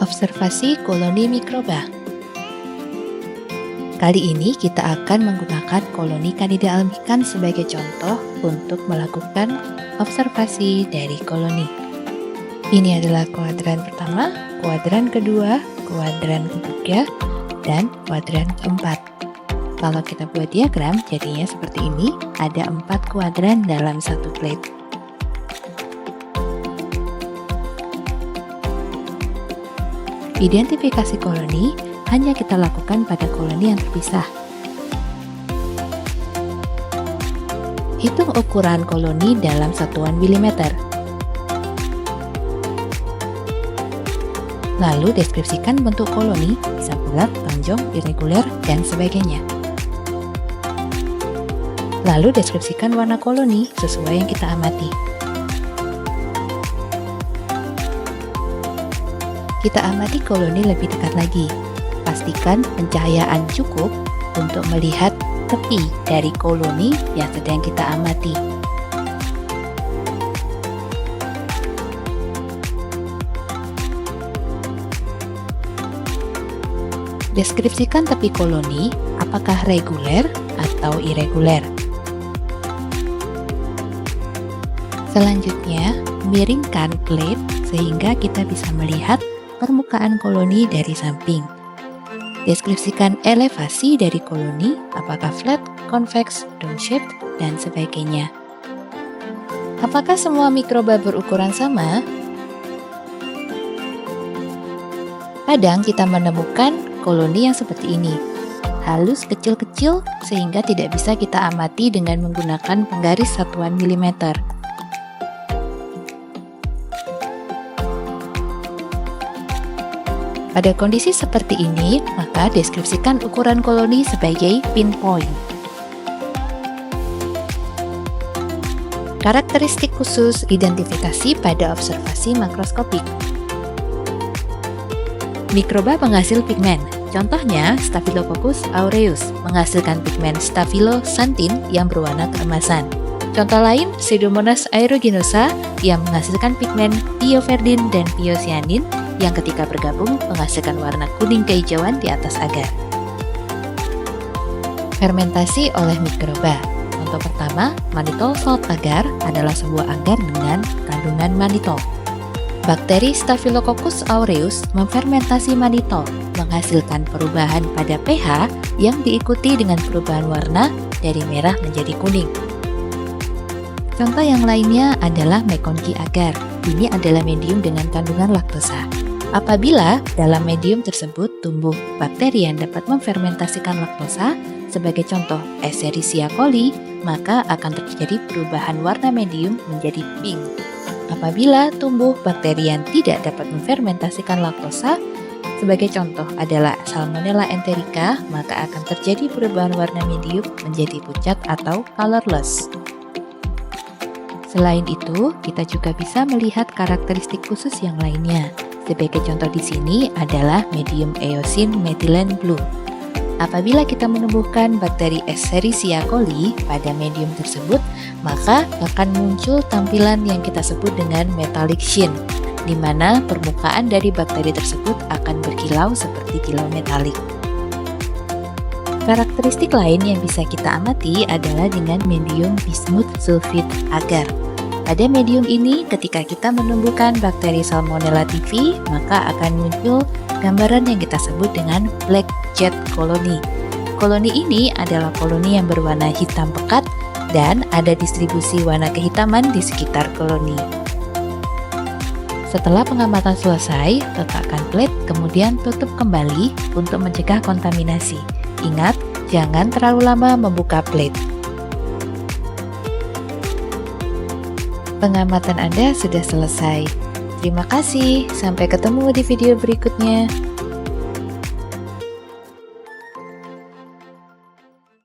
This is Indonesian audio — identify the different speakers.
Speaker 1: Observasi koloni mikroba. Kali ini kita akan menggunakan koloni Candida albicans sebagai contoh untuk melakukan observasi dari koloni. Ini adalah kuadran pertama, kuadran kedua, kuadran ketiga, dan kuadran keempat. Kalau kita buat diagram, jadinya seperti ini, ada 4 kuadran dalam satu plate. Identifikasi koloni hanya kita lakukan pada koloni yang terpisah. Hitung ukuran koloni dalam satuan milimeter. Lalu deskripsikan bentuk koloni, bisa bulat, lonjong, irregular, dan sebagainya. Lalu deskripsikan warna koloni sesuai yang kita amati. Kita amati koloni lebih dekat lagi. Pastikan pencahayaan cukup untuk melihat tepi dari koloni yang sedang kita amati. Deskripsikan tepi koloni, apakah reguler atau irregular. Selanjutnya, miringkan plate sehingga kita bisa melihat permukaan koloni dari samping. Deskripsikan elevasi dari koloni, apakah flat, convex, dome-shaped, dan sebagainya. Apakah semua mikroba berukuran sama? Kadang kita menemukan koloni yang seperti ini, halus kecil-kecil sehingga tidak bisa kita amati dengan menggunakan penggaris satuan milimeter. Pada kondisi seperti ini, maka deskripsikan ukuran koloni sebagai pinpoint. Karakteristik khusus identifikasi pada observasi makroskopik. Mikroba penghasil pigmen, contohnya Staphylococcus aureus, menghasilkan pigmen staphyloxanthin yang berwarna keemasan. Contoh lain, Pseudomonas aeruginosa yang menghasilkan pigmen pioverdin dan piocyanin yang ketika bergabung menghasilkan warna kuning kehijauan di atas agar. Fermentasi oleh mikroba. Contoh pertama, mannitol salt agar adalah sebuah agar dengan kandungan mannitol. Bakteri Staphylococcus aureus memfermentasi mannitol, menghasilkan perubahan pada pH yang diikuti dengan perubahan warna dari merah menjadi kuning. Contoh yang lainnya adalah McConkie agar. Ini adalah medium dengan kandungan laktosa. Apabila dalam medium tersebut tumbuh bakteri yang dapat memfermentasikan laktosa, sebagai contoh Escherichia coli, maka akan terjadi perubahan warna medium menjadi pink. Apabila tumbuh bakteri yang tidak dapat memfermentasikan laktosa, sebagai contoh adalah Salmonella enterica, maka akan terjadi perubahan warna medium menjadi pucat atau colorless. Selain itu, kita juga bisa melihat karakteristik khusus yang lainnya. Sebagai contoh di sini adalah medium eosin methylene blue. Apabila kita menumbuhkan bakteri Escherichia coli pada medium tersebut, maka akan muncul tampilan yang kita sebut dengan metallic sheen, di mana permukaan dari bakteri tersebut akan berkilau seperti kilau metalik. Karakteristik lain yang bisa kita amati adalah dengan medium bismuth sulfite agar. Pada medium ini, ketika kita menumbuhkan bakteri Salmonella typhi, maka akan muncul gambaran yang kita sebut dengan black jet colony. Koloni ini adalah koloni yang berwarna hitam pekat dan ada distribusi warna kehitaman di sekitar koloni. Setelah pengamatan selesai, letakkan plate kemudian tutup kembali untuk mencegah kontaminasi. Ingat, jangan terlalu lama membuka plate. Pengamatan Anda sudah selesai. Terima kasih, sampai ketemu di video berikutnya.